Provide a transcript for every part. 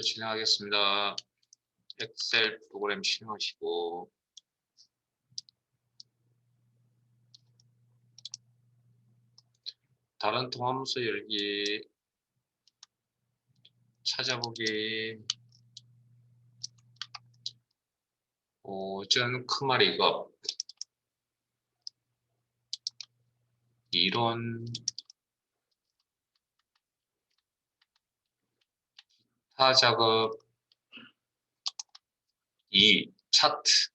진행하겠습니다. 엑셀 프로그램 실행하시고 다른 통합문서 열기 찾아보기 오전 크말 이거 이론 타 작업 2 차트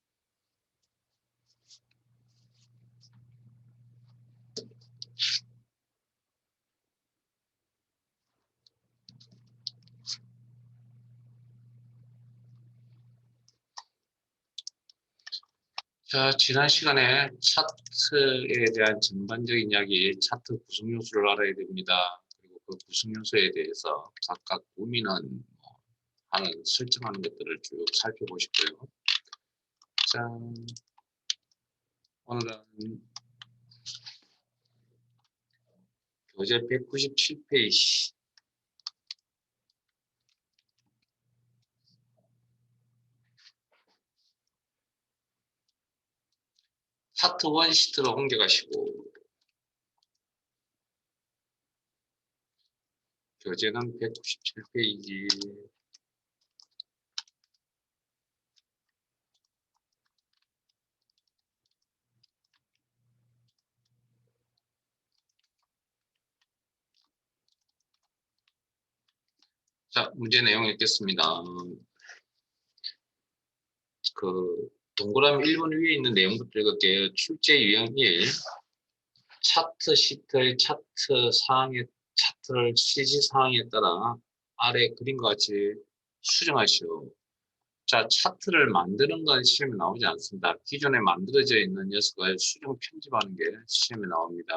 자, 지난 시간에 차트에 대한 전반적인 이야기, 차트 구성 요소를 알아야 됩니다. 그리고 그 구성 요소에 대해서 각각 의미는 하는 설정하는 것들을 쭉 살펴보시고요. 자, 오늘은 교재 197페이지 차트 1 시트로 옮겨가시고 교재는 197페이지 자, 문제 내용 읽겠습니다. 동그라미 1번 위에 있는 내용부터 읽을게요. 출제 유형 1 차트 시트의 차트를 CG 사항에 따라 아래 그림과 같이 수정하시오. 자, 차트를 만드는 건 시험에 나오지 않습니다. 기존에 만들어져 있는 녀석을 수정 편집하는 게 시험에 나옵니다.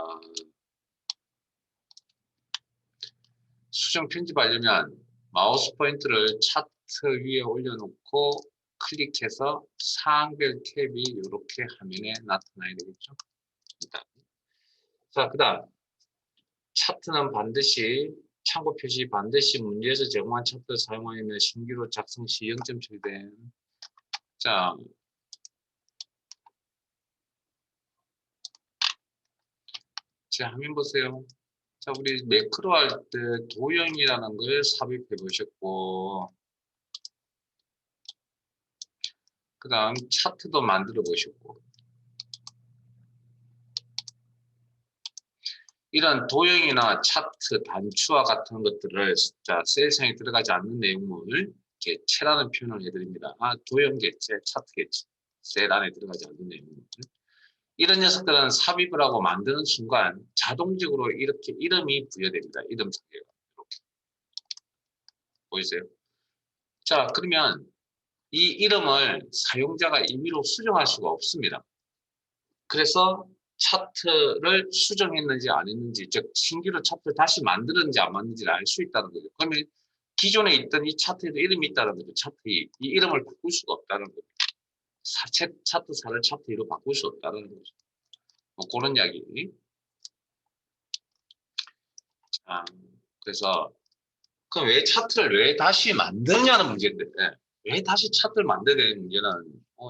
수정 편집하려면 마우스 포인트를 차트 위에 올려놓고 클릭해서 사항별 탭이 이렇게 화면에 나타나야 되겠죠. 일단. 자, 그 다음 차트는 반드시 참고 표시 반드시 문제에서 제공한 차트를 사용하면 신규로 작성 시 0점 처리된 자, 제 화면 보세요. 자, 우리 매크로 할 때 도형이라는 걸 삽입해 보셨고 그 다음 차트도 만들어 보셨고 이런 도형이나 차트, 단추와 같은 것들을 자, 셀상에 들어가지 않는 내용을 개체라는 표현을 해드립니다. 도형 개체, 차트 개체, 셀 안에 들어가지 않는 내용을. 이런 녀석들은 삽입을 하고 만드는 순간 자동적으로 이렇게 이름이 부여됩니다. 이름 상태가 이렇게 보이세요? 자, 그러면 이 이름을 사용자가 임의로 수정할 수가 없습니다. 그래서 차트를 수정했는지 안 했는지, 즉 신규로 차트를 다시 만들었는지 안 만들었는지를 알 수 있다는 거죠. 그러면 기존에 있던 이 차트에도 이름이 있다는 거죠. 차트에 이 이름을 바꿀 수가 없다는 거죠. 차트사를 차트 2로 바꿀 수 없다는 거죠. 뭐 그런 이야기. 그래서 그럼 왜 차트를 왜 다시 만드냐는 문제인데 왜 다시 차트를 만들어야 되는 문제는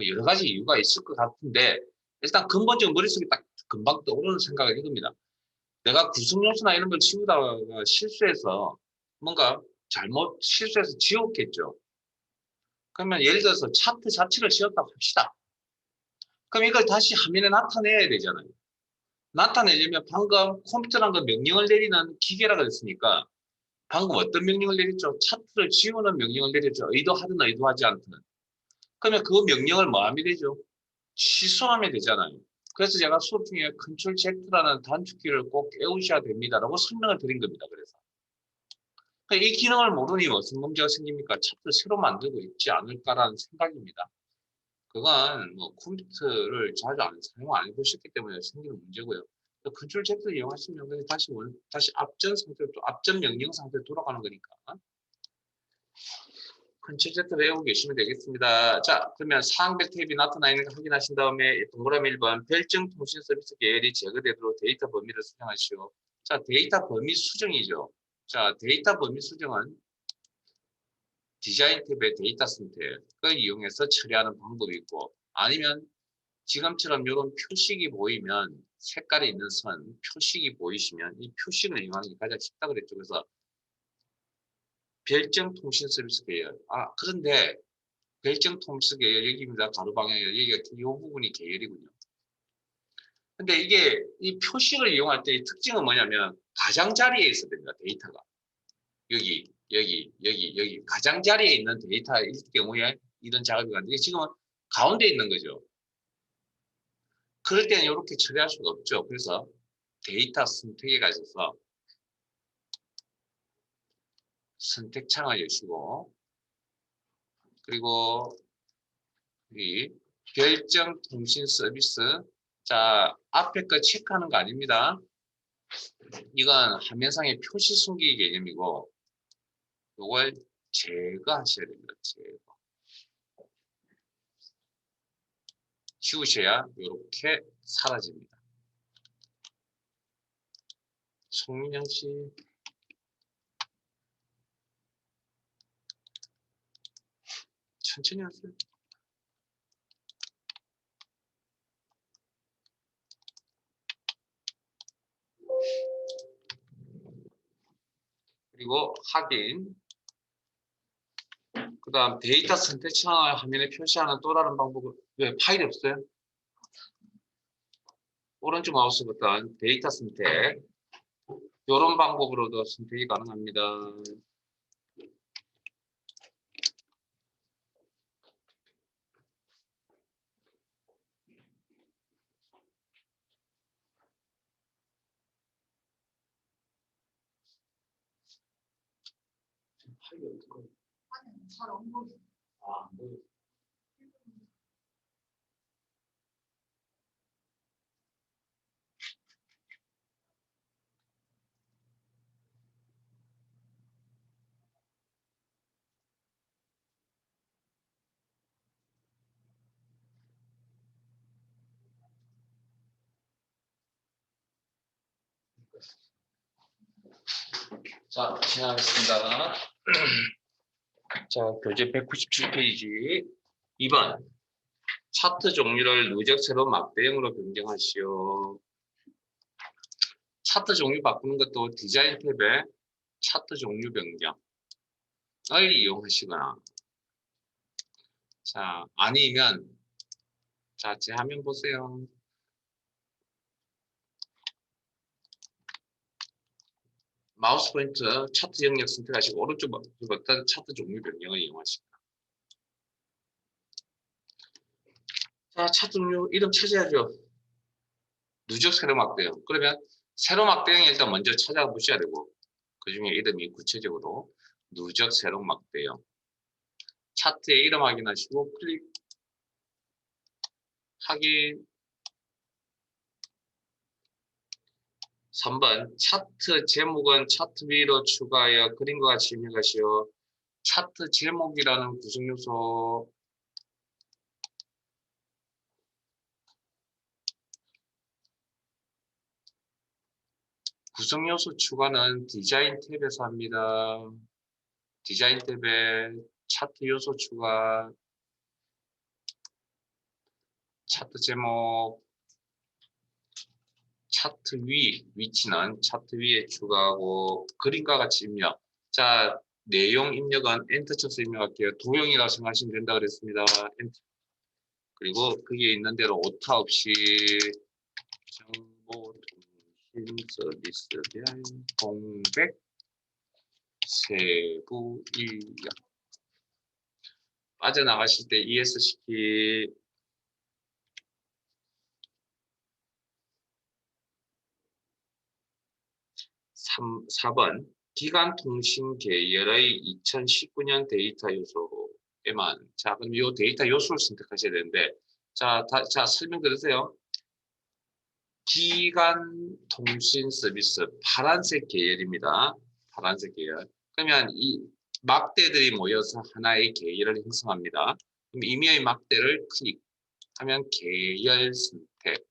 여러 가지 이유가 있을 것 같은데 일단 근본적으로 머릿속에 딱 금방 떠오르는 생각은 이겁니다. 내가 구성요소나 이런 걸 치우다가 실수해서 뭔가 잘못 실수해서 지웠겠죠. 그러면 예를 들어서 차트 자체를 지웠다고 합시다. 그럼 이걸 다시 화면에 나타내야 되잖아요. 나타내려면 방금 컴퓨터란 건 명령을 내리는 기계라 그랬으니까 방금 어떤 명령을 내렸죠? 차트를 지우는 명령을 내렸죠. 의도하든 의도하지 않든. 그러면 그 명령을 뭐 하면 되죠? 취소하면 되잖아요. 그래서 제가 수업 중에 컨트롤 Z라는 단축키를 꼭 외우셔야 됩니다라고 설명을 드린 겁니다. 그래서 이 기능을 모르니 무슨 문제가 생깁니까? 차트를 새로 만들고 있지 않을까라는 생각입니다. 그건 뭐 컴퓨터를 자주 사용 안 해보셨기 때문에 생기는 문제고요. 컨트롤 Z를 이용하시면 다시 앞전 상태로 또 앞전 명령 상태로 돌아가는 거니까. 컨트롤 Z 외우고 계시면 되겠습니다. 자, 그러면 사항별 탭이 나타나 있는 거 확인하신 다음에 동그라미 1번 별정 통신 서비스 계열이 제거되도록 데이터 범위를 수정하시오. 자, 데이터 범위 수정이죠. 자, 데이터 범위 수정은 디자인 탭의 데이터 선택을 이용해서 처리하는 방법이 있고, 아니면 지금처럼 이런 표식이 보이면, 색깔이 있는 선, 표식이 보이시면 이 표식을 이용하는 게 가장 쉽다 그랬죠. 그래서 별정 통신 서비스 계열. 그런데 별정 통신 계열 여기입니다. 가로 방향이요. 여기가 이 부분이 계열이군요. 근데 이게 이 표식을 이용할 때 특징은 뭐냐면 가장자리에 있어야 됩니다. 데이터가. 여기 가장자리에 있는 데이터일 경우에 이런 작업이 가는데 지금은 가운데 있는 거죠. 그럴 때는 이렇게 처리할 수가 없죠. 그래서 데이터 선택에 가셔서 선택창을 여시고, 그리고 이 별정 통신 서비스, 자 앞에 거 체크하는 거 아닙니다. 이건 화면상의 표시 숨기기 개념이고, 이걸 제거하셔야 됩니다. 제거. 지우셔야 이렇게 사라집니다. 송민영 씨. 천천히 하세요. 그리고 확인. 그 다음 데이터 선택창을 화면에 표시하는 또 다른 방법은, 왜 파일이 없어요? 오른쪽 마우스 버튼 데이터 선택. 이런 방법으로도 선택이 가능합니다. 파일이 어디까지? 아니, 잘 안 보여. 안 보여. 자, 진행하겠습니다. 자, 교재 197페이지 2번. 차트 종류를 누적 세로 막대형으로 변경하시오. 차트 종류 바꾸는 것도 디자인 탭에 차트 종류 변경을 이용하시거나, 자, 아니면, 자, 제 화면 보세요. 마우스 포인트 차트 영역 선택하시고 오른쪽 버튼 차트 종류 변경을 이용하십니다. 자, 차트 종류 이름 찾아야죠. 누적 세로 막대형. 그러면 세로 막대형을 일단 먼저 찾아보셔야 되고, 그 중에 이름이 구체적으로 누적 세로 막대형. 차트에 이름 확인하시고 클릭 확인. 3번 차트 제목은 차트 위로 추가하여 그림과 같이 입력하시오. 차트 제목이라는 구성 요소, 구성 요소 추가는 디자인 탭에서 합니다. 디자인 탭에 차트 요소 추가, 차트 제목, 차트 위치는 차트 위에 추가하고 그림과 같이 입력. 자, 내용 입력은 엔터 쳐서 입력할게요. 도형이라고 생각하시면 된다 그랬습니다. 엔터. 그리고 거기에 있는 대로 오타 없이 정보통신 서비스 대한 공백 세부 인력. 빠져나가실 때 ES시키 4번 기간통신 계열의 2019년 데이터 요소에만. 자, 그럼 이 데이터 요소를 선택하셔야 되는데, 자, 설명 들으세요. 기간통신 서비스 파란색 계열입니다. 파란색 계열. 그러면 이 막대들이 모여서 하나의 계열을 형성합니다. 그럼 임의의 막대를 클릭하면 계열 선택.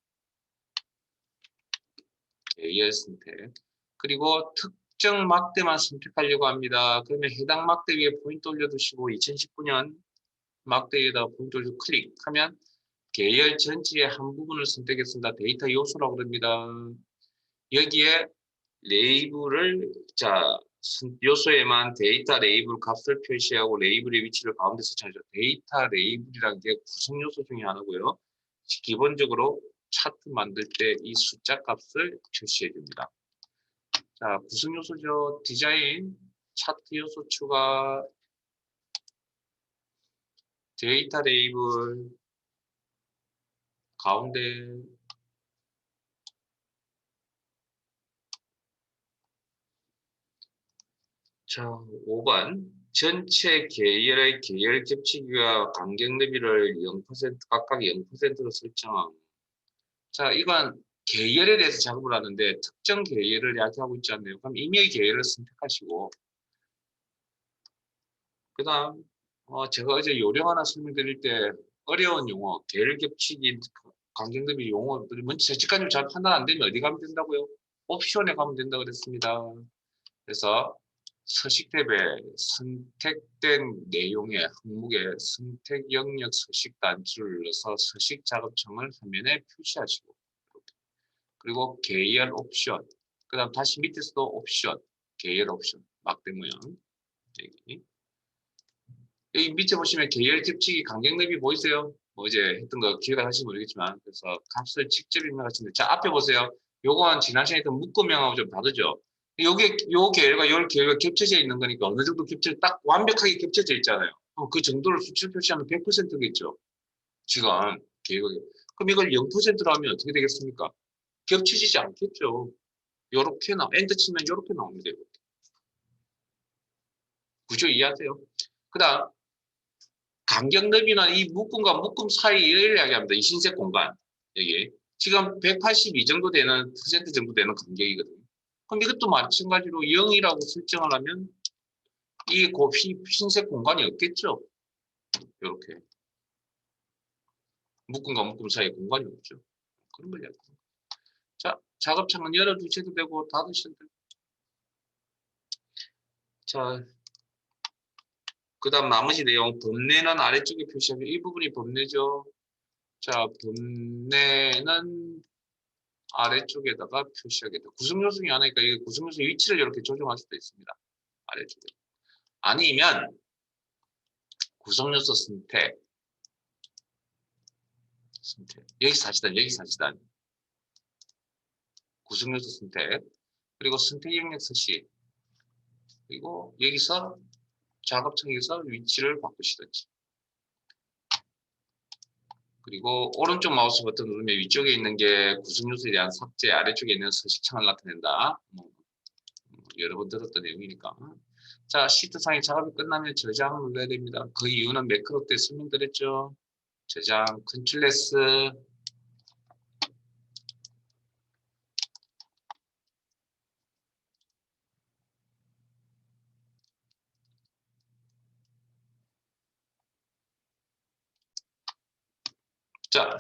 계열 선택. 그리고 특정 막대만 선택하려고 합니다. 그러면 해당 막대 위에 포인트 올려두시고 2019년 막대 위에다 포인트 올려 클릭하면 계열 전체의 한 부분을 선택했습니다. 데이터 요소라고 그럽니다. 여기에 레이블을 요소에만 데이터 레이블 값을 표시하고 레이블의 위치를 가운데서 찾죠. 데이터 레이블이라는 게 구성 요소 중에 하나고요. 기본적으로 차트 만들 때 이 숫자 값을 표시해 줍니다. 자, 구성 요소죠. 디자인, 차트 요소 추가, 데이터 레이블, 가운데. 자, 5번. 전체 계열의 계열 겹치기와 간격 너비를 0% 각각 0%로 설정하고. 자, 이건 계열에 대해서 작업을 하는데 특정 계열을 이야기하고 있지 않나요? 그럼 임의 계열을 선택하시고 그 다음 제가 어제 요령 하나 설명드릴 때 어려운 용어, 계열 겹치기, 간격 너비 용어들이 뭔지 제시간님 잘 판단 안 되면 어디 가면 된다고요? 옵션에 가면 된다고 그랬습니다. 그래서 서식 탭에 선택된 내용의 항목에 선택 영역 서식 단추를 눌러서 서식 작업창을 화면에 표시하시고 그리고 계열 옵션 그 다음 다시 밑에서도 옵션 계열 옵션 막대 모양 여기 밑에 보시면 계열 겹치기 간격 너비 보이세요? 뭐 이제 했던 거 기억하시면 모르겠지만 그래서 값을 직접 입력하시는데 자 앞에 보세요. 요건 지난 시간에 했던 묶음형하고 좀 다르죠. 요게 요 계열과 요 계열과 겹쳐져 있는 거니까 어느 정도 딱 완벽하게 겹쳐져 있잖아요. 그 정도를 수치 표시하면 100%겠죠. 지금 계획이. 그럼 이걸 0%로 하면 어떻게 되겠습니까? 겹쳐지지 않겠죠. 요렇게 엔터 치면 요렇게 나옵니다. 구조 이해하세요? 그 다음 간격 너비는 이 묶음과 묶음 사이를 이야기합니다. 이 흰색 공간 여기 지금 182 정도 되는 퍼센트 정도 되는 간격이거든요. 그럼 이것도 마찬가지로 0이라고 설정을 하면 이 흰색 공간이 없겠죠. 이렇게 묶음과 묶음 사이에 공간이 없죠. 그런 걸 이야기합니다. 자, 작업창은 열어두셔도 되고 닫으셔도 되고. 자, 그 다음 나머지 내용 범례는 아래쪽에 표시하면 이 부분이 범례죠. 자, 범례는 아래쪽에다가 표시하겠다. 구성요소 중에 하나니까 이 구성요소 위치를 이렇게 조정할 수도 있습니다. 아래쪽에. 아니면 구성요소 선택. 여기 사시단, 여기 사시단. 구성요소 선택. 그리고 선택 영역 서식. 그리고 여기서 작업창에서 위치를 바꾸시든지. 그리고 오른쪽 마우스 버튼 누르면 위쪽에 있는 게 구성요소에 대한 삭제, 아래쪽에 있는 서식창을 나타낸다. 여러 번 들었던 내용이니까. 자, 시트상의 작업이 끝나면 저장을 눌러야 됩니다. 그 이유는 매크로 때 설명드렸죠. 저장, 컨트롤 S. 자,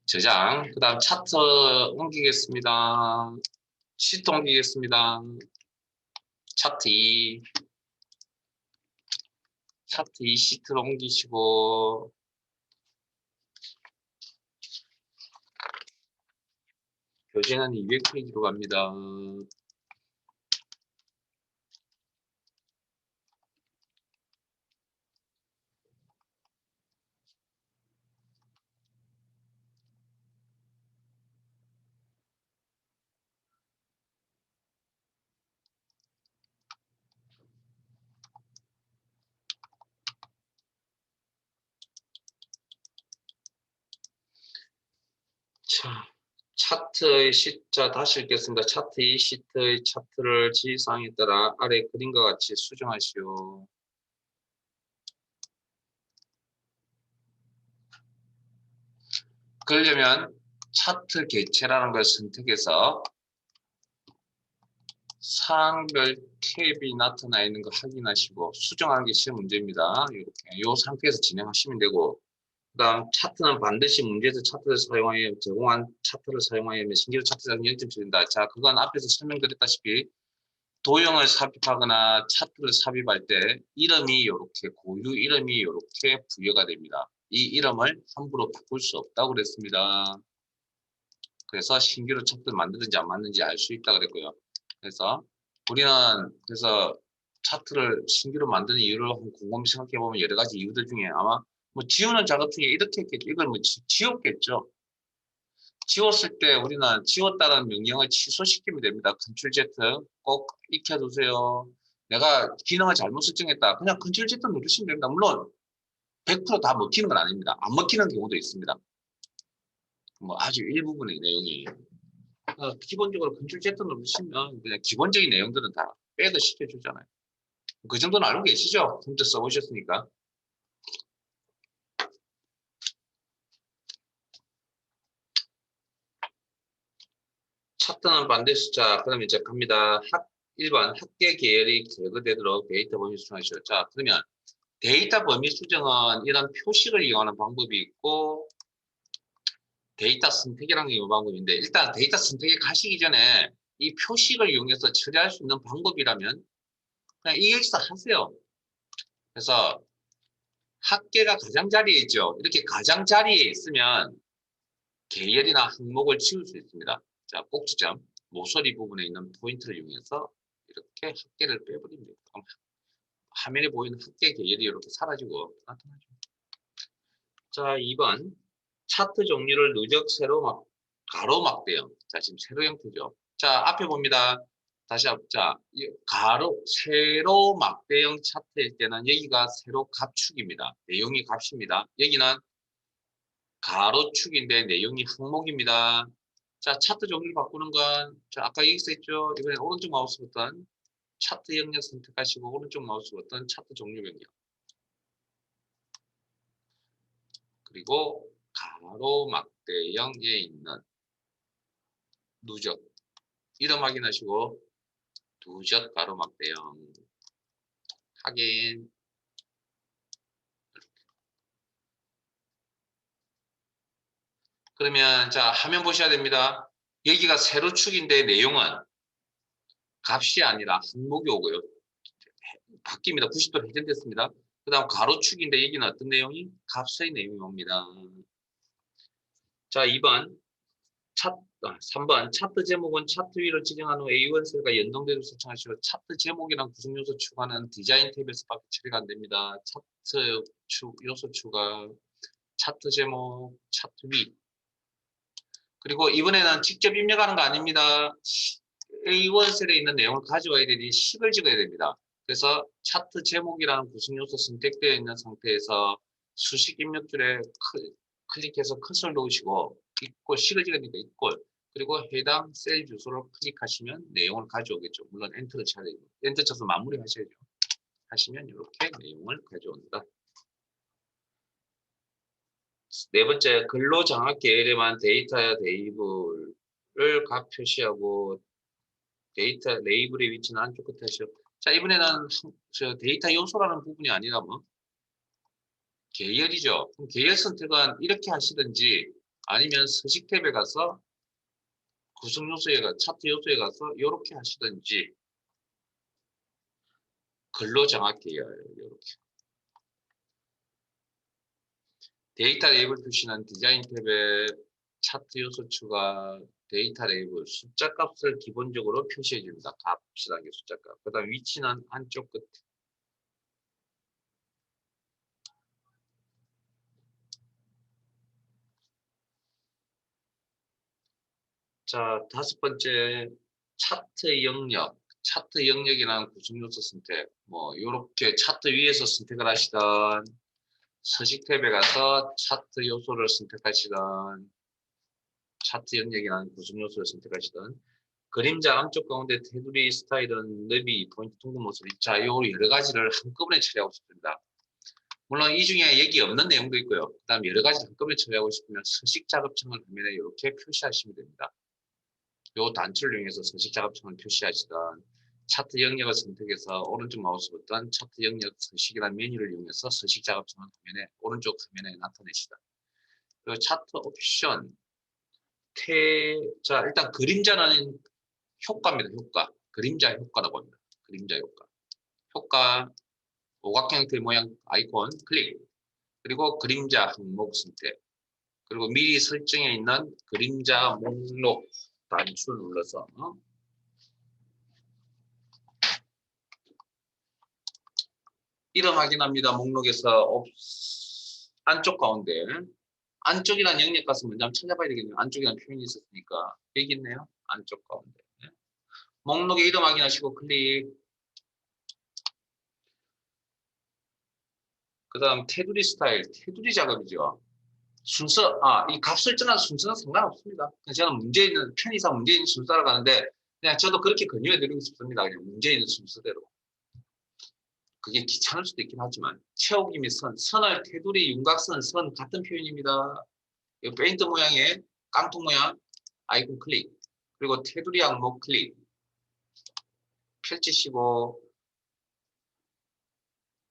저장. 그 다음 차트 옮기겠습니다. 시트 옮기겠습니다. 차트 2. 차트 2 시트를 옮기시고 교재는 200페이지로 갑니다. 자, 차트의 시자 다시 읽겠습니다. 차트 2 시트의 차트를 지시사항에 따라 아래 그림과 같이 수정하시오. 그러려면 차트 개체라는 걸 선택해서 사항별 탭이 나타나 있는 거 확인하시고 수정하는 게 시험 문제입니다. 이렇게 이 상태에서 진행하시면 되고 그다음 차트는 반드시 문제에서 차트를 사용하여 제공한 차트를 사용하여 신기루 차트장 0.7입니다. 자, 그건 앞에서 설명드렸다시피 도형을 삽입하거나 차트를 삽입할 때 이름이 이렇게 고유 이름이 이렇게 부여가 됩니다. 이 이름을 함부로 바꿀 수 없다고 그랬습니다. 그래서 신규로 차트를 만드는지 안 만드는지 알 수 있다 그랬고요. 그래서 우리는 그래서 차트를 신규로 만드는 이유를 곰곰이 생각해 보면 여러 가지 이유들 중에 아마 뭐 지우는 작업 중에 이렇게 했겠죠. 이걸 뭐 지웠겠죠. 지웠을 때 우리는 지웠다는 명령을 취소시키면 됩니다. 컨트롤 Z 꼭 익혀두세요. 내가 기능을 잘못 설정했다. 그냥 컨트롤 Z 누르시면 됩니다. 물론 100%다 먹히는 건 아닙니다. 안 먹히는 경우도 있습니다. 뭐 아주 일부분의 내용이 기본적으로 컨트롤 Z 누르시면 그냥 기본적인 내용들은 다 빼도 시켜주잖아요. 그 정도는 알고 계시죠? 컴퓨터 써보셨으니까. 차트는 반대 숫자. 그러면 이제 갑니다. 1번 학계 계열이 제거되도록 데이터 범위 수정하시오. 자, 그러면 데이터 범위 수정은 이런 표식을 이용하는 방법이 있고 데이터 선택이라는 게 방법인데 일단 데이터 선택에 가시기 전에 이 표식을 이용해서 처리할 수 있는 방법이라면 그냥 EX 하세요. 그래서 학계가 가장자리에 있죠. 이렇게 가장자리에 있으면 계열이나 항목을 지울 수 있습니다. 자, 꼭지점, 모서리 부분에 있는 포인트를 이용해서 이렇게 학계를 빼버리면 됩니다. 그럼 화면에 보이는 학계 계열이 이렇게 사라지고 나타나죠. 자, 2번 차트 종류를 누적 세로 가로막대형. 자, 지금 세로 형태죠. 자, 앞에 봅니다. 다시 자, 가로 세로 막대형 차트일 때는 여기가 세로 갑축입니다. 내용이 값입니다. 여기는 가로축인데 내용이 항목입니다. 자, 차트 종류를 바꾸는 건 자, 아까 여기 있었죠. 이번엔 오른쪽 마우스 버튼 차트 영역 선택하시고 오른쪽 마우스 버튼 차트 종류 변경. 그리고 가로막대형에 있는 누적 이름 확인하시고 누적 가로막대형 확인. 그러면 자 화면 보셔야 됩니다. 여기가 세로축인데 내용은 값이 아니라 항목이 오고요. 바뀝니다. 90도 회전됐습니다. 그 다음 가로축인데 여기는 어떤 내용이? 값의 내용이 옵니다. 자 2번 3번 차트 제목은 차트 위로 지정한 후 A1 셀과 연동되도록 설정하시고 차트 제목이랑 구성 요소 추가는 디자인 탭에서 밖에 처리가 안 됩니다. 차트 요소 추가, 차트 제목, 차트 위. 그리고 이번에는 직접 입력하는 거 아닙니다. A1 셀에 있는 내용을 가져와야 되니 식을 찍어야 됩니다. 그래서 차트 제목이라는 구성 요소 선택되어 있는 상태에서 수식 입력줄에 클릭해서 컷을 놓으시고 있고 식을 찍으니까 있고 그리고 해당 셀 주소를 클릭하시면 내용을 가져오겠죠. 물론 엔터를 쳐야 되고 엔터 쳐서 마무리 하셔야죠. 하시면 이렇게 내용을 가져온다. 네 번째, 근로장악 계열에만 데이터 레이블을 각 표시하고 데이터 레이블의 위치는 한쪽 끝에 하시오. 자, 이번에는 저 데이터 요소라는 부분이 아니라 뭐 계열이죠. 그럼 계열 선택은 이렇게 하시든지 아니면 서식 탭에 가서 구성 요소에 차트 요소에 가서 이렇게 하시든지 근로장악 계열 이렇게 데이터 레이블 표시는 디자인 탭에 차트 요소 추가 데이터 레이블 숫자 값을 기본적으로 표시해 줍니다. 값이라는 게 숫자 값. 그 다음 위치는 한쪽 끝. 자, 다섯 번째 차트 영역. 차트 영역이라는 구성 요소 선택. 뭐 이렇게 차트 위에서 선택을 하시던 서식 탭에 가서 차트 요소를 선택하시던 차트 영역이라는 구성 요소를 선택하시던 그림자 암쪽 가운데 테두리 스타일은 너비 포인트 통금 모습 자, 요 여러 가지를 한꺼번에 처리하고 싶습니다. 물론 이 중에 얘기 없는 내용도 있고요. 그 다음 여러 가지 한꺼번에 처리하고 싶으면 서식 작업창을 화면에 이렇게 표시하시면 됩니다. 요 단추를 이용해서 서식 작업창을 표시하시던 차트 영역을 선택해서 오른쪽 마우스 버튼 차트 영역 서식이라는 메뉴를 이용해서 서식 작업창을 화면에 오른쪽 화면에 나타내시다. 그리고 차트 옵션, 자, 일단 그림자라는 효과입니다. 효과. 그림자 효과라고 합니다. 그림자 효과. 효과, 오각형 형태의 모양 아이콘 클릭. 그리고 그림자 항목 선택. 그리고 미리 설정해 있는 그림자 목록 단추를 눌러서 이름 확인합니다. 목록에서 안쪽 가운데 안쪽이라는 영역 가서 먼저 한번 찾아봐야 되겠네요. 안쪽이라는 표현이 있었으니까 여기 있네요. 안쪽 가운데 목록에 이름 확인하시고 클릭. 그 다음 테두리 스타일, 테두리 작업이죠. 순서, 이 값을 전환 순서는 상관없습니다. 저는 문제 있는, 편의상 문제 있는 순서로 가는데, 그냥 저도 그렇게 권유해 드리고 싶습니다. 그냥 문제 있는 순서대로. 그게 귀찮을 수도 있긴 하지만, 채우기 및 선을 테두리, 윤곽선, 선 같은 표현입니다. 이 페인트 모양의 깡통 모양, 아이콘 클릭. 그리고 테두리 항목 클릭. 펼치시고,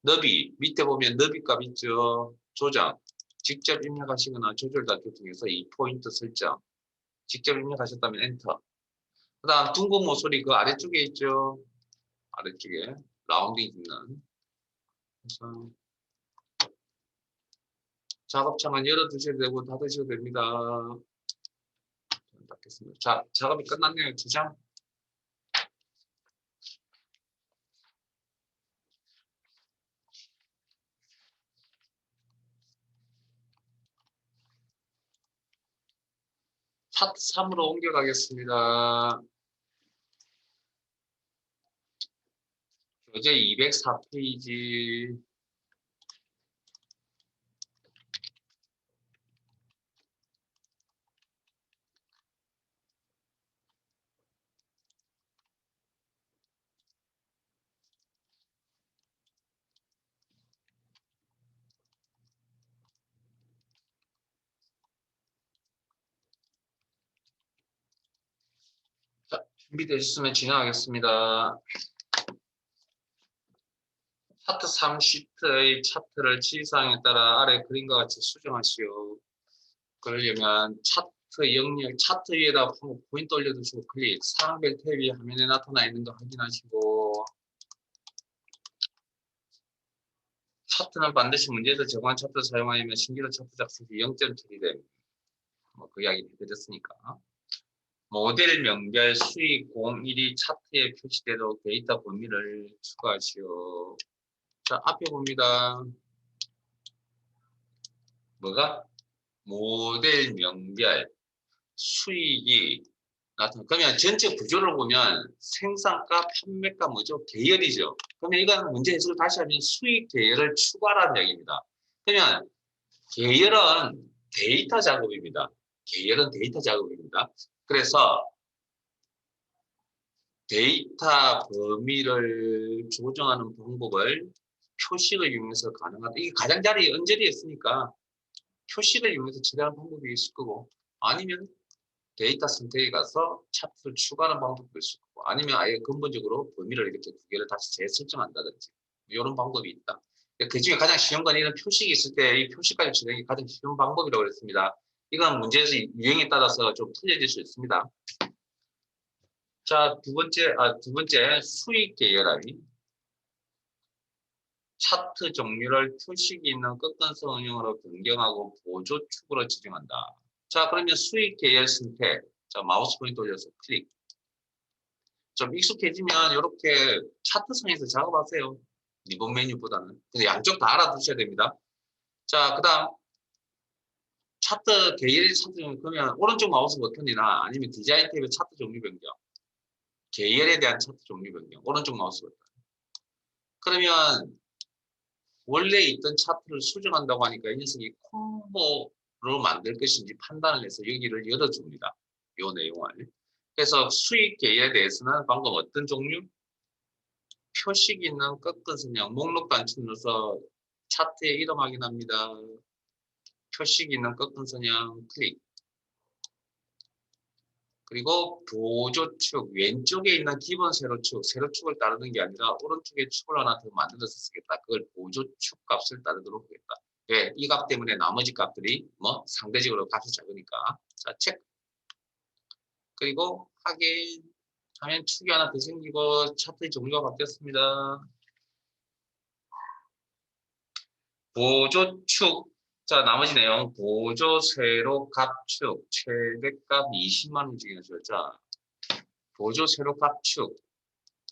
너비, 밑에 보면 너비 값 있죠. 조정. 직접 입력하시거나 조절 단계 통해서 이 포인트 설정. 직접 입력하셨다면 엔터. 그 다음 둥근 모서리 그 아래쪽에 있죠. 아래쪽에 라운딩 있는. 그래서 작업창은 열어두셔도 되고 닫으셔도 됩니다. 닫겠습니다. 자, 작업이 끝났네요. 2장. 차트 3으로 옮겨가겠습니다. 교재 204페이지. 자, 준비되셨으면 진행하겠습니다. 차트 3시트의 차트를 지시사항에 따라 아래 그림과 같이 수정하시오. 그러려면 차트 영역, 차트 위에다 포인트 올려두시고 클릭, 사항별 탭이 화면에 나타나 있는 거 확인하시고, 차트는 반드시 문제에서 정한 차트 사용하면 신기루 차트 작성 시 0점 처리됨. 그 이야기 해드렸으니까. 모델 명별 수익 공일이 차트에 표시되도록 데이터 범위를 추가하시오. 자, 앞에 봅니다. 뭐가? 모델 명별 수익이 나타나. 그러면 전체 구조를 보면 생산가, 판매가 뭐죠? 계열이죠. 그러면 이건 문제 해석을 다시 하면 수익 계열을 추가라는 얘기입니다. 그러면 계열은 데이터 작업입니다. 계열은 데이터 작업입니다. 그래서 데이터 범위를 조정하는 방법을 표식을 이용해서 가능하다. 이게 가장자리 언저리였으니까 표식을 이용해서 처리하는 방법이 있을 거고, 아니면 데이터 선택에 가서 차트를 추가하는 방법도 있을 거고, 아니면 아예 근본적으로 범위를 이렇게 두 개를 다시 재설정한다든지 이런 방법이 있다. 그 중에 가장 쉬운 건 이런 표식이 있을 때 이 표식까지 진행이 가장 쉬운 방법이라고 그랬습니다. 이건 문제에서 유형에 따라서 좀 틀려질 수 있습니다. 자, 두 번째 수익 계열함이 차트 종류를 표식이 있는 끝근성 응용으로 변경하고 보조축으로 지정한다. 자, 그러면 수익 계열 선택. 자, 마우스 포인트 올려서 클릭. 좀 익숙해지면 이렇게 차트상에서 작업하세요. 리본 메뉴보다는. 근데 양쪽 다 알아두셔야 됩니다. 자, 그 다음 차트 계열이 찾으면 그러면 오른쪽 마우스 버튼이나 아니면 디자인 탭의 차트 종류 변경. 계열에 대한 차트 종류 변경. 오른쪽 마우스 버튼. 그러면 원래 있던 차트를 수정한다고 하니까 이 녀석이 콤보로 만들 것인지 판단을 해서 여기를 열어줍니다. 이 내용을. 그래서 수익 계열에 대해서는 방금 어떤 종류? 표식 있는 꺾은 선형, 목록 단추 눌러서 차트에 이름 확인합니다. 표식 있는 꺾은 선형 클릭. 그리고 보조축, 왼쪽에 있는 기본 세로축, 세로축을 따르는 게 아니라 오른쪽에 축을 하나 더 만들어서 쓰겠다. 그걸 보조축 값을 따르도록 하겠다. 왜? 이 값 때문에 나머지 값들이 뭐 상대적으로 값이 작으니까. 자, 체크. 그리고 확인 하면 축이 하나 더 생기고 차트의 종류가 바뀌었습니다. 보조축. 자, 나머지 내용. 보조 세로 값축. 최대값 20만 원 중에서. 자, 보조 세로 값축.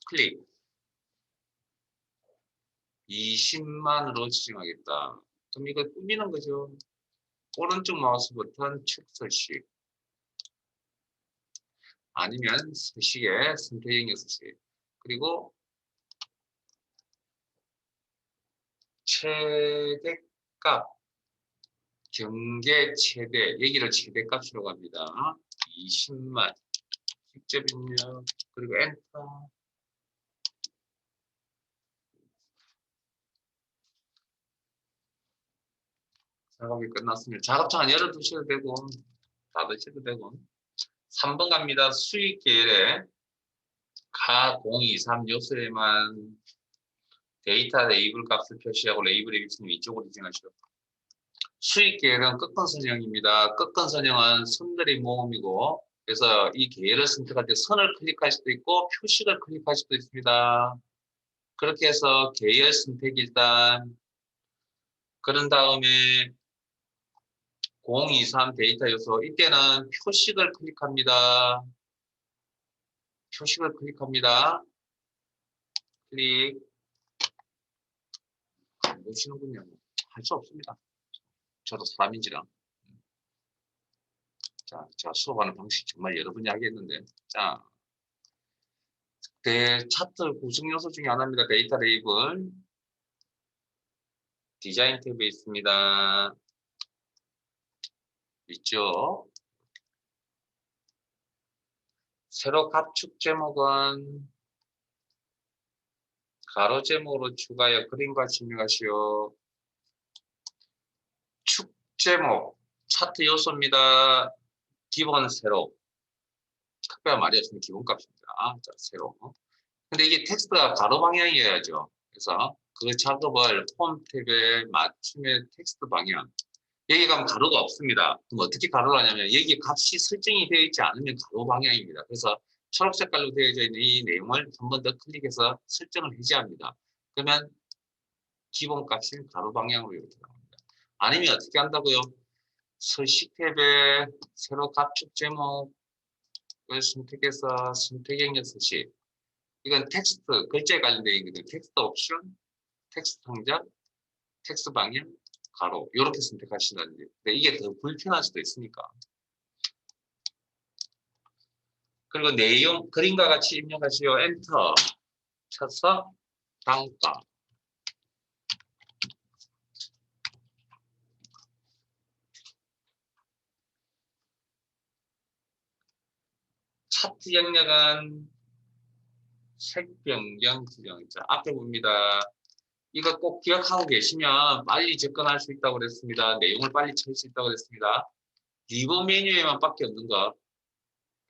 클릭. 20만으로 지정하겠다. 그럼 이거 꾸미는 거죠. 오른쪽 마우스 버튼 축 서식. 아니면 서식에 선택형 서식. 그리고 최대값. 경계 최대. 여기를 최대값으로 갑니다. 20만. 직접 입력. 그리고 엔터. 작업이 끝났습니다. 작업창 열어두셔도 되고 닫으셔도 되고 3번 갑니다. 수익 계열에 가 0, 2, 3 요소에만 데이터 레이블 값을 표시하고 레이블의 위치는 이쪽으로 지정하시고 수익 계열은 끝근 선형입니다. 끝근 선형은 선들의 모음이고 그래서 이 계열을 선택할 때 선을 클릭할 수도 있고 표식을 클릭할 수도 있습니다. 그렇게 해서 계열 선택 일단 그런 다음에 0, 2, 3 데이터 요소 이때는 표식을 클릭합니다. 표식을 클릭합니다. 클릭. 안 보시는군요. 할 수 없습니다. 저도 사람인지라. 자, 제가 수업하는 방식 정말 여러분이 하겠는데. 자, 차트 구성 요소 중에 하나입니다. 데이터 레이블. 디자인 탭에 있습니다. 있죠? 세로 값축 제목은 가로 제목으로 추가하여 그림과 증명하시오. 축 제목, 차트 요소입니다. 기본 세로. 특별한 말이 없으면 기본값입니다. 자, 세로. 근데 이게 텍스트가 가로 방향이어야죠. 그래서 그 작업을 홈 탭에 맞춤의 텍스트 방향. 여기 가면 가로가 없습니다. 그럼 어떻게 가로를 하냐면 여기 값이 설정이 되어 있지 않으면 가로 방향입니다. 그래서 초록 색깔로 되어져 있는 이 내용을 한 번 더 클릭해서 설정을 해제합니다. 그러면 기본 값인 가로 방향으로 이렇게 나옵니다. 아니면 어떻게 한다고요? 서식 탭에 세로 값축 제목을 선택해서 선택형의 서식. 이건 텍스트, 글자에 관련되어 있거든요. 텍스트 옵션, 텍스트 상자, 텍스트 방향, 가로 이렇게 선택하시는 데 근데 이게 더 불편할 수도 있으니까. 그리고 내용, 그림과 같이 입력하시오. 엔터 쳐서 단가. 차트 영역은 색 변경 지정자. 앞에 봅니다. 이거 꼭 기억하고 계시면 빨리 접근할 수 있다고 그랬습니다. 내용을 빨리 찾을 수 있다고 그랬습니다. 리본 메뉴에만 밖에 없는 거.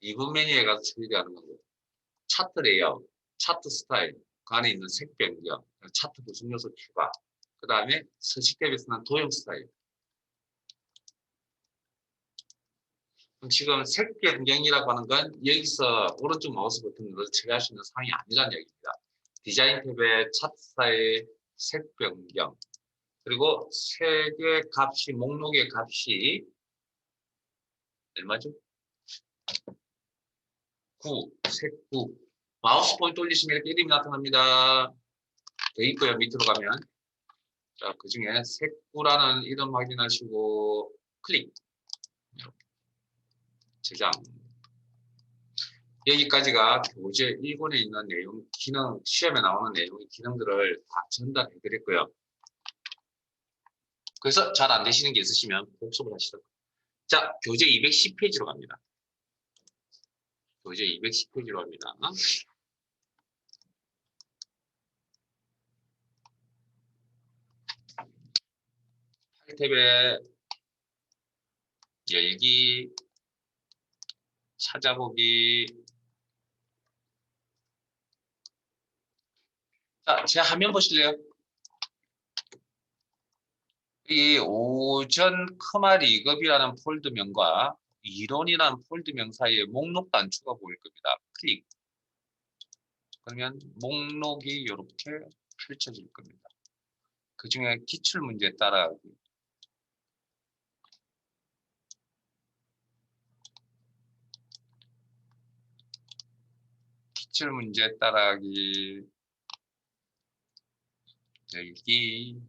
리본 메뉴에 가서 처리하는 거고. 차트 레이아웃, 차트 스타일, 그 안에 있는 색 변경, 차트 구성 요소 추가, 그 다음에 서식 탭에서는 도형 스타일. 그럼 지금 색 변경이라고 하는 건 여기서 오른쪽 마우스 버튼을 눌러서 처리할 수 있는 사항이 아니라는 얘기입니다. 디자인 탭의 차트 스타일, 색 변경, 그리고 색의 값이, 목록의 값이 얼마죠? 9, 색 9. 마우스 포인트 올리시면 이렇게 이름이 나타납니다. 돼 있고요. 밑으로 가면. 자, 그 중에 색9라는 이름 확인하시고 클릭. 저장. 여기까지가 교재 1권에 있는 내용, 기능, 시험에 나오는 내용의 기능들을 다 전달해 드렸고요. 그래서 잘 안 되시는 게 있으시면 복습을 하시도록. 자, 교재 210페이지로 갑니다. 교재 210페이지로 갑니다. 탭에 열기, 찾아보기. 자, 제 화면 보실래요? 이 오전 커마 리급이라는 폴드명과 이론이라는 폴드명 사이에 목록 단추가 보일 겁니다. 클릭. 그러면 목록이 이렇게 펼쳐질 겁니다. 그 중에 기출문제 따라하기. 기출문제 따라하기. 열기.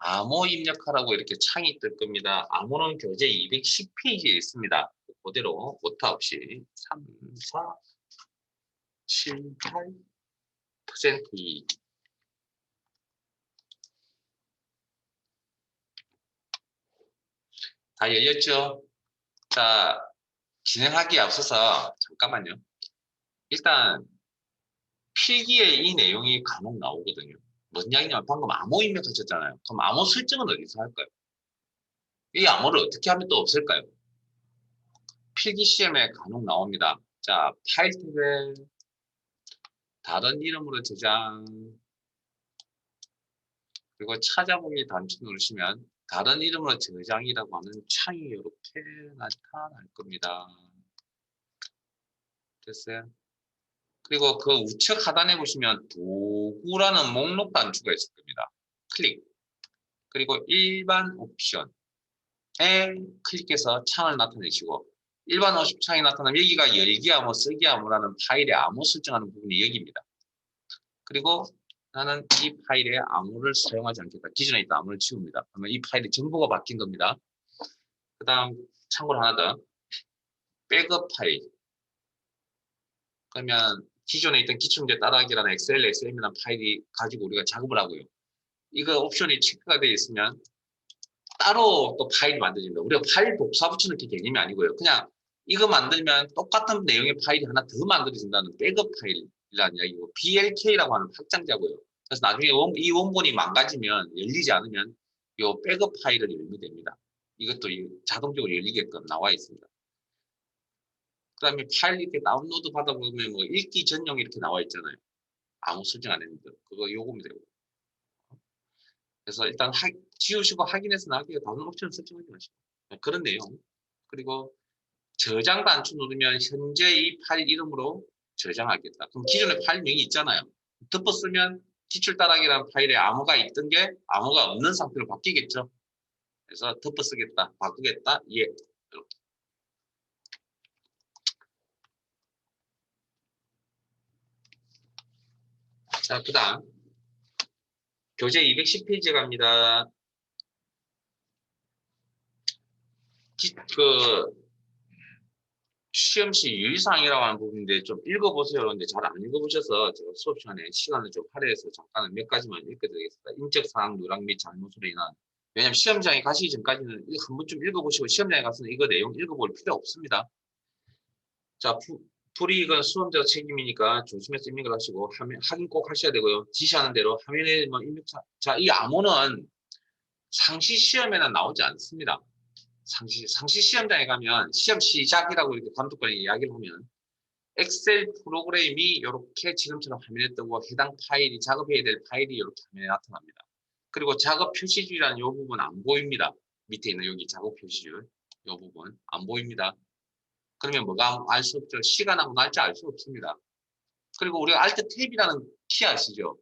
암호 입력하라고 이렇게 창이 뜰 겁니다. 암호는 교재 210페이지에 있습니다. 그대로 오타 없이 3, 4, 7, 8% 다 열렸죠? 자, 진행하기에 앞서서 잠깐만요. 일단 필기에 이 내용이 간혹 나오거든요. 무슨 이야기냐면 방금 암호 입력하셨잖아요. 그럼 암호 설정은 어디서 할까요? 이 암호를 어떻게 하면 또 없을까요? 필기 시험에 간혹 나옵니다. 자, 파일 탭에 다른 이름으로 저장, 그리고 찾아보기 단추 누르시면 다른 이름으로 저장이라고 하는 창이 이렇게 나타날 겁니다. 됐어요? 그리고 그 우측 하단에 보시면 도구라는 목록 단추가 있을 겁니다. 클릭. 그리고 일반 옵션에 클릭해서 창을 나타내시고, 일반 옵션 창이 나타나면 여기가 열기 암호, 쓰기 암호라는 파일의 암호 설정하는 부분이 여기입니다. 그리고 나는 이 파일에 암호를 사용하지 않겠다. 기존에 있던 암호를 지웁니다. 그러면 이 파일이 전부가 바뀐 겁니다. 그 다음 참고로 하나 더. 백업 파일. 그러면 기존에 있던 기출문제 따라하기라는 엑셀, SM이라는 파일이 가지고 우리가 작업을 하고요. 이거 옵션이 체크가 되어 있으면 따로 또 파일이 만들어집니다. 우리가 파일 복사 붙이는 게 개념이 아니고요. 그냥 이거 만들면 똑같은 내용의 파일이 하나 더 만들어진다는 백업 파일이라는 이야기고, BLK라고 하는 확장자고요. 그래서 나중에 이 원본이 망가지면, 열리지 않으면 이 백업 파일을 열면 됩니다. 이것도 자동적으로 열리게끔 나와 있습니다. 그 다음에 파일 이렇게 다운로드 받아보면 뭐 읽기 전용 이렇게 나와 있잖아요. 아무 설정 안 했는데 그거 요금이 되고. 그래서 일단 지우시고 확인해서 나중에 다른 옵션 설정하지 마시고. 그런 내용. 그리고 저장 단추 누르면 현재 이 파일 이름으로 저장하겠다. 그럼 기존에 파일명이 있잖아요. 덮어 쓰면 기출 따라하기라는 파일에 암호가 있던 게 암호가 없는 상태로 바뀌겠죠. 그래서 덮어 쓰겠다, 바꾸겠다, 예. 이렇게. 자, 그 다음 교재 210페이지 갑니다. 그 시험시 유의사항이라고 하는 부분인데 좀 읽어보세요. 그런데 잘 안 읽어보셔서 제가 수업 시간에 시간을 좀 할애해서 잠깐 몇 가지만 읽어드리겠습니다. 인적사항 누락 및 잘못으로 인한. 왜냐하면 시험장에 가시기 전까지는 한 번쯤 읽어보시고 시험장에 가서는 이거 내용 읽어볼 필요 없습니다. 자, 불이익은 수험자 책임이니까 조심해서 입력을 하시고 확인 꼭 하셔야 되고요. 지시하는 대로 화면에 뭐 입력. 자, 이 암호는 상시 시험에는 나오지 않습니다. 상시 시험장에 가면 시험 시작이라고 이렇게 감독관이 이야기를 하면 엑셀 프로그램이 이렇게 지금처럼 화면에 뜨고 해당 파일이 작업해야 될 파일이 이렇게 화면에 나타납니다. 그리고 작업 표시줄이라는 이 부분 안 보입니다. 밑에 있는 여기 작업 표시줄 이 부분 안 보입니다. 그러면 뭐가 알 수 없죠. 시간하고 날짜 알 수 없습니다. 그리고 우리가 Alt 탭이라는 키 아시죠?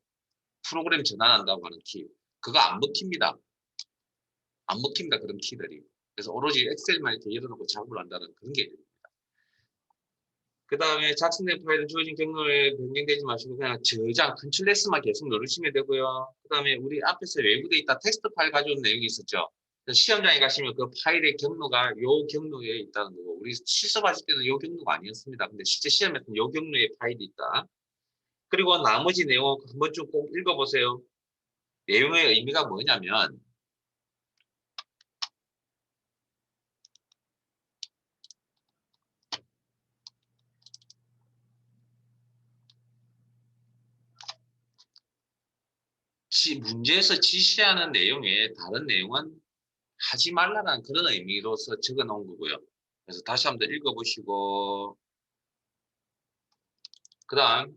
프로그램 전환한다고 하는 키. 그거 안 먹힙니다. 안 먹힙니다. 그런 키들이. 그래서 오로지 엑셀만 이렇게 열어놓고 작업을 한다는 그런 게 됩니다. 그 다음에 작성된 파일은 주어진 경로에 변경되지 마시고 그냥 저장, 컨트롤 S만 계속 누르시면 되고요. 그 다음에 우리 앞에서 외부 데이터 텍스트 파일 가져온 내용이 있었죠. 시험장에 가시면 그 파일의 경로가 요 경로에 있다는 거고, 우리 실습하실 때는 요 경로가 아니었습니다. 근데 실제 시험에서는 요 경로에 파일이 있다. 그리고 나머지 내용 한 번쯤 꼭 읽어보세요. 내용의 의미가 뭐냐면 문제에서 지시하는 내용에 다른 내용은 하지 말라는 그런 의미로서 적어 놓은 거고요. 그래서 다시 한번 읽어보시고, 그 다음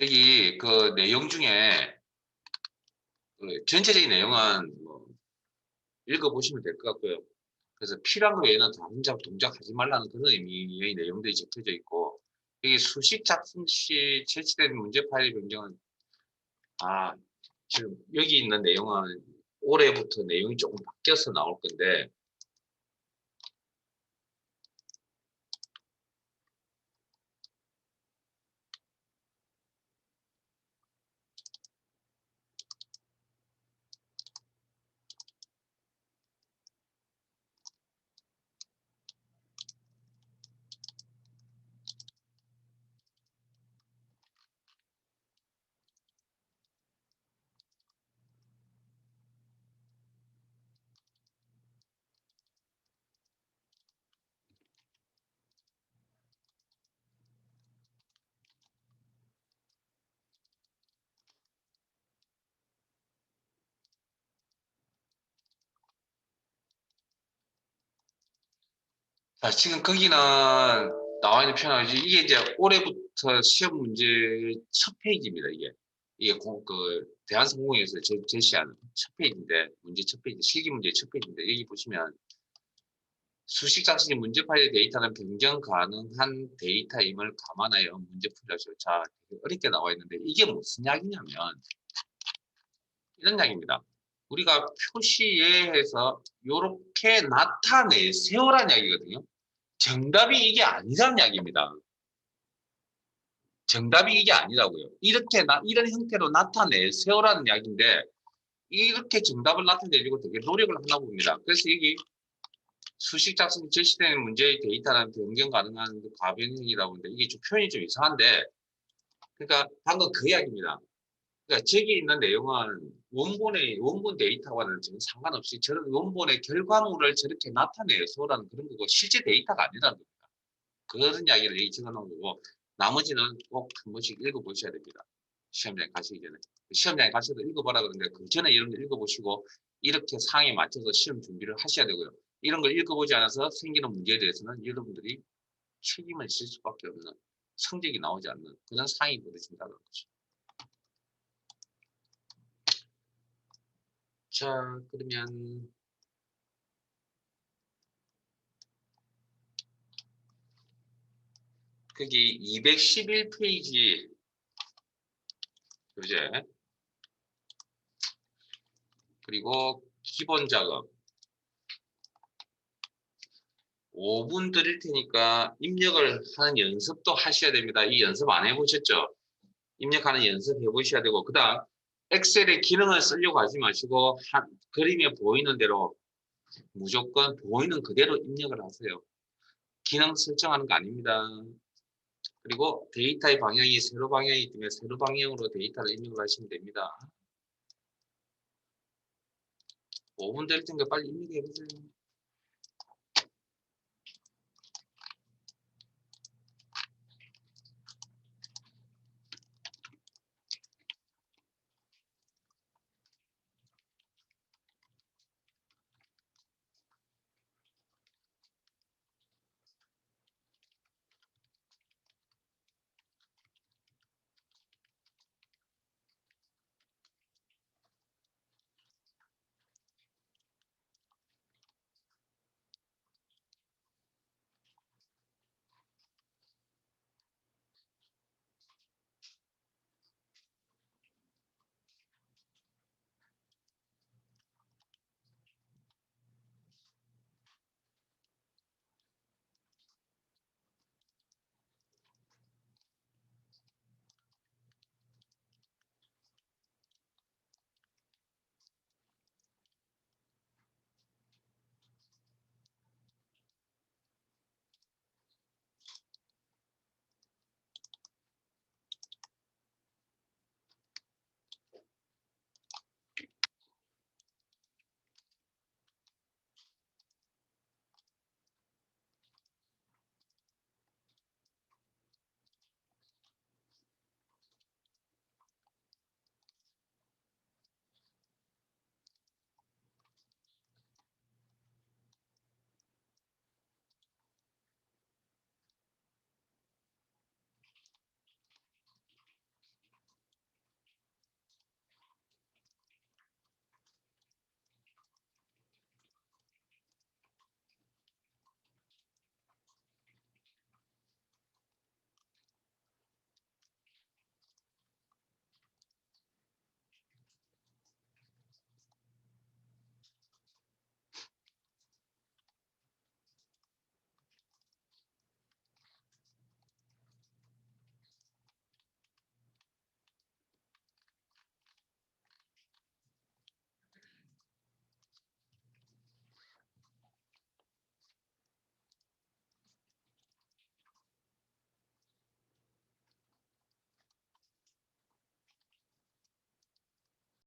여기 그 내용 중에 그 전체적인 내용은 뭐 읽어보시면 될 것 같고요. 그래서 필요한 거 외에는 다른 동작하지 말라는 그런 의미의 내용들이 적혀져 있고, 여기 수식 작성 시 제시된 문제 파일 변경은, 지금 여기 있는 내용은 올해부터 내용이 조금 바뀌어서 나올 건데, 자, 지금 거기는 나와 있는 표현이 이게 이제 올해부터 시험 문제 첫 페이지입니다, 이게. 이게 대한성공회에서 제시한 첫 페이지인데, 문제 첫 페이지, 실기 문제 첫 페이지인데, 여기 보시면 수식 작성시 문제 파일의 데이터는 변경 가능한 데이터임을 감안하여 문제 풀이하시오. 자, 어렵게 나와 있는데, 이게 무슨 이야기냐면, 이런 이야기입니다. 우리가 표시예해서 이렇게 나타내세요라는 이야기거든요. 정답이 이게 아니라는 이야기입니다. 정답이 이게 아니라고요. 이런 형태로 나타내세요라는 이야기인데, 이렇게 정답을 나타내려고 되게 노력을 하나 봅니다. 그래서 여기 수식 작성 제시되는 문제의 데이터는 변경 가능한 과변형이라고 하는데, 이게 좀 표현이 좀 이상한데, 그러니까 방금 그 이야기입니다. 그러니까 저기 있는 내용은 원본 데이터와는 전혀 상관없이 저런 원본의 결과물을 저렇게 나타내서라는 그런 거고, 실제 데이터가 아니라는 겁니다. 그런 이야기를 여기 적어놓은 거고, 나머지는 꼭 한 번씩 읽어보셔야 됩니다. 시험장에 가시기 전에. 시험장에 가셔서 읽어보라 그러는데, 그 전에 이런 거 읽어보시고, 이렇게 상황에 맞춰서 시험 준비를 하셔야 되고요. 이런 걸 읽어보지 않아서 생기는 문제에 대해서는 여러분들이 책임을 질 수밖에 없는, 성적이 나오지 않는 그런 상황이 벌어진다는 거죠. 자, 그러면 거기 211페이지 교재, 그리고 기본 작업 5분 드릴 테니까 입력을 하는 연습도 하셔야 됩니다. 이 연습 안 해보셨죠? 입력하는 연습 해보셔야 되고, 그 다음 엑셀의 기능을 쓰려고 하지 마시고 그림에 보이는 대로 무조건 보이는 그대로 입력을 하세요. 기능 설정하는 거 아닙니다. 그리고 데이터의 방향이 세로 방향이기 때문에 세로 방향으로 데이터를 입력을 하시면 됩니다. 5분 될 텐데 빨리 입력해 보세요.